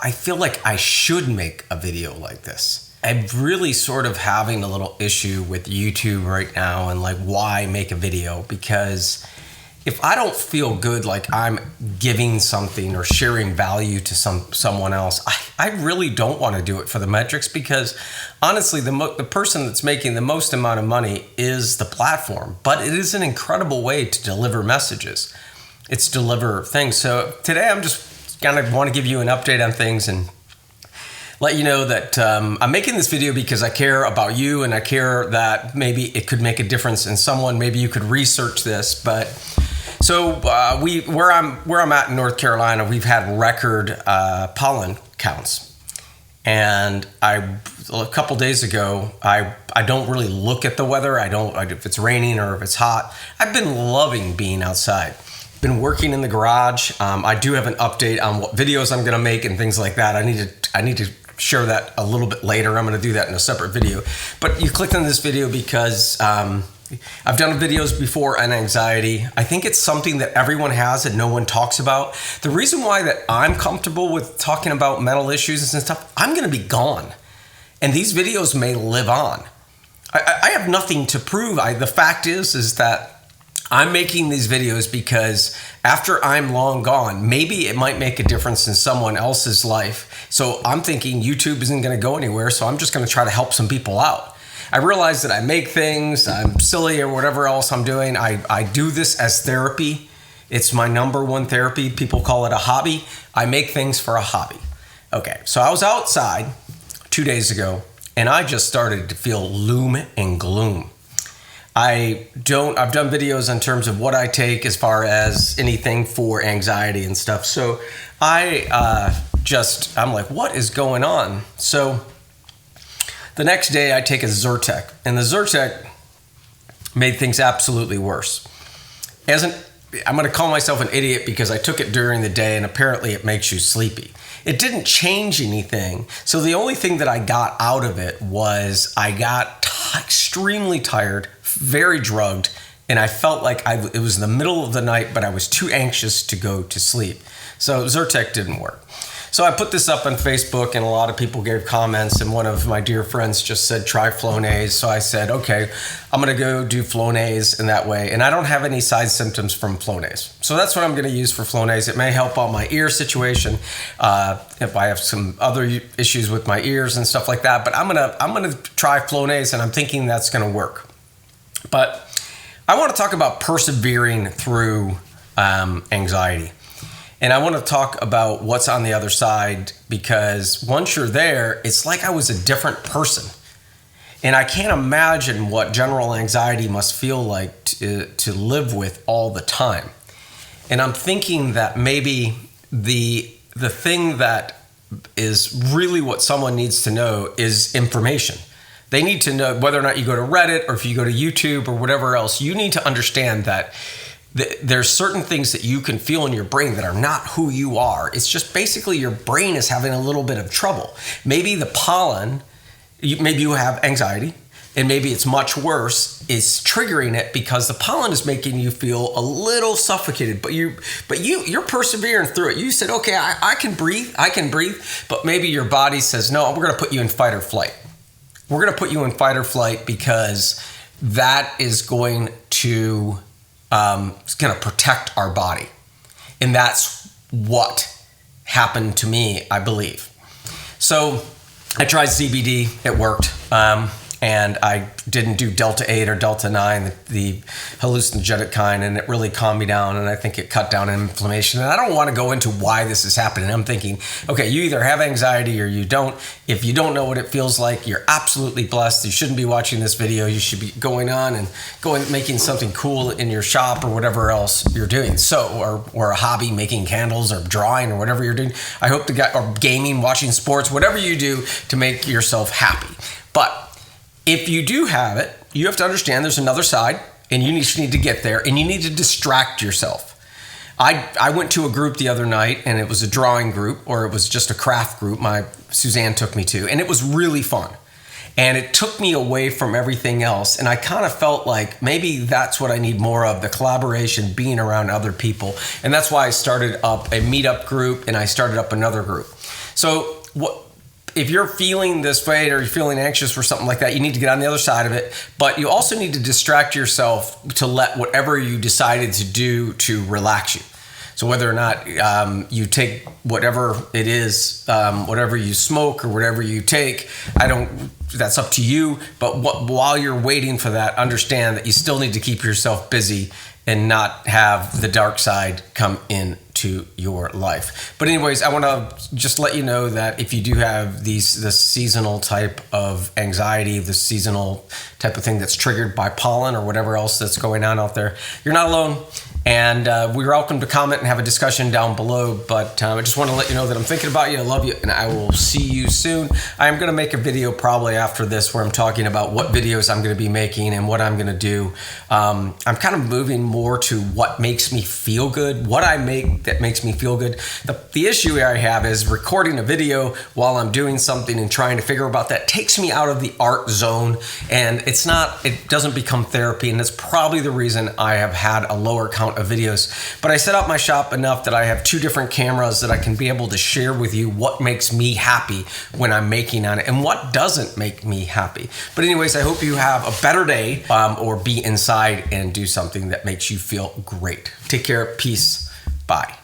I feel like I should make a video like this. I'm really sort of having a little issue with YouTube right now and like why make a video, because if I don't feel good like I'm giving something or sharing value to someone else, I really don't want to do it for the metrics, because honestly, the person that's making the most amount of money is the platform. But it is an incredible way to deliver messages. It's deliver things. So today I'm just kind of want to give you an update on things and let you know that I'm making this video because I care about you, and I care that maybe it could make a difference in someone. Maybe you could research this, but so where I'm at in North Carolina, we've had record pollen counts, and a couple days ago, I don't really look at the weather. If it's raining or if it's hot. I've been loving being outside. Been working in the garage. I do have an update on what videos I'm going to make and things like that. I need to share that a little bit later. I'm going to do that in a separate video. But you clicked on this video because I've done videos before on anxiety. I think it's something that everyone has and no one talks about. The reason why that I'm comfortable with talking about mental issues and stuff, I'm going to be gone. And these videos may live on. I have nothing to prove. The fact is that I'm making these videos because after I'm long gone, maybe it might make a difference in someone else's life. So I'm thinking YouTube isn't going to go anywhere, so I'm just going to try to help some people out. I realize that I make things, I'm silly or whatever else I'm doing. I do this as therapy. It's my number one therapy. People call it a hobby. I make things for a hobby. Okay, so I was outside 2 days ago, and I just started to feel loom and gloom. I've done videos in terms of what I take as far as anything for anxiety and stuff. So I'm like, what is going on? So the next day I take a Zyrtec, and the Zyrtec made things absolutely worse. I'm going to call myself an idiot because I took it during the day, and apparently it makes you sleepy. It didn't change anything. So the only thing that I got out of it was I got extremely tired, very drugged, and I felt like it was in the middle of the night, but I was too anxious to go to sleep. So Zyrtec didn't work. So I put this up on Facebook, and a lot of people gave comments, and one of my dear friends just said, try Flonase. So I said, okay, I'm going to go do Flonase in that way. And I don't have any side symptoms from Flonase. So that's what I'm going to use for Flonase. It may help on my ear situation if I have some other issues with my ears and stuff like that. But I'm gonna try Flonase, and I'm thinking that's going to work. But I want to talk about persevering through anxiety. And I want to talk about what's on the other side, because once you're there, it's like I was a different person. And I can't imagine what general anxiety must feel like to live with all the time. And I'm thinking that maybe the thing that is really what someone needs to know is information. They need to know whether or not you go to Reddit or if you go to YouTube or whatever else. You need to understand that there's certain things that you can feel in your brain that are not who you are. It's just basically your brain is having a little bit of trouble. Maybe the pollen, maybe you have anxiety, and maybe it's much worse, is triggering it because the pollen is making you feel a little suffocated. But you're persevering through it. You said, okay, I can breathe, but maybe your body says, no, we're gonna put you in fight or flight. We're gonna put you in fight or flight because that is going to it's going to protect our body. And that's what happened to me, I believe. So I tried CBD, it worked. And I didn't do Delta 8 or Delta 9, the hallucinogenic kind, and it really calmed me down, and I think it cut down inflammation. And I don't want to go into why this is happening. I'm thinking, okay, you either have anxiety or you don't. If you don't know what it feels like, you're absolutely blessed. You shouldn't be watching this video. You should be going on and making something cool in your shop or whatever else you're doing. So, or a hobby, making candles or drawing or whatever you're doing. I hope or gaming, watching sports, whatever you do to make yourself happy. But if you do have it, you have to understand there's another side, and you just need to get there, and you need to distract yourself. I went to a group the other night, and it was a drawing group, or it was just a craft group Suzanne took me to, and it was really fun. And it took me away from everything else, and I kind of felt like maybe that's what I need more of, the collaboration, being around other people. And that's why I started up a meetup group, and I started up another group. So if you're feeling this way or you're feeling anxious for something like that, you need to get on the other side of it. But you also need to distract yourself to let whatever you decided to do to relax you. So whether or not you take whatever it is, whatever you smoke or whatever you take, that's up to you. But while you're waiting for that, understand that you still need to keep yourself busy and not have the dark side come into your life. But anyways, I want to just let you know that if you do have this seasonal type of anxiety, this seasonal type of thing that's triggered by pollen or whatever else that's going on out there, you're not alone. And we're welcome to comment and have a discussion down below. But I just want to let you know that I'm thinking about you. I love you, and I will see you soon. I'm going to make a video probably after this where I'm talking about what videos I'm going to be making and what I'm going to do. I'm kind of moving more to what makes me feel good, what I make that makes me feel good. The issue I have is recording a video while I'm doing something and trying to figure about that takes me out of the art zone, and it doesn't become therapy, and that's probably the reason I have had a lower count of videos. But I set up my shop enough that I have 2 different cameras that I can be able to share with you what makes me happy when I'm making on it and what doesn't make me happy. But anyways, I hope you have a better day or be inside and do something that makes you feel great. Take care. Peace. Bye.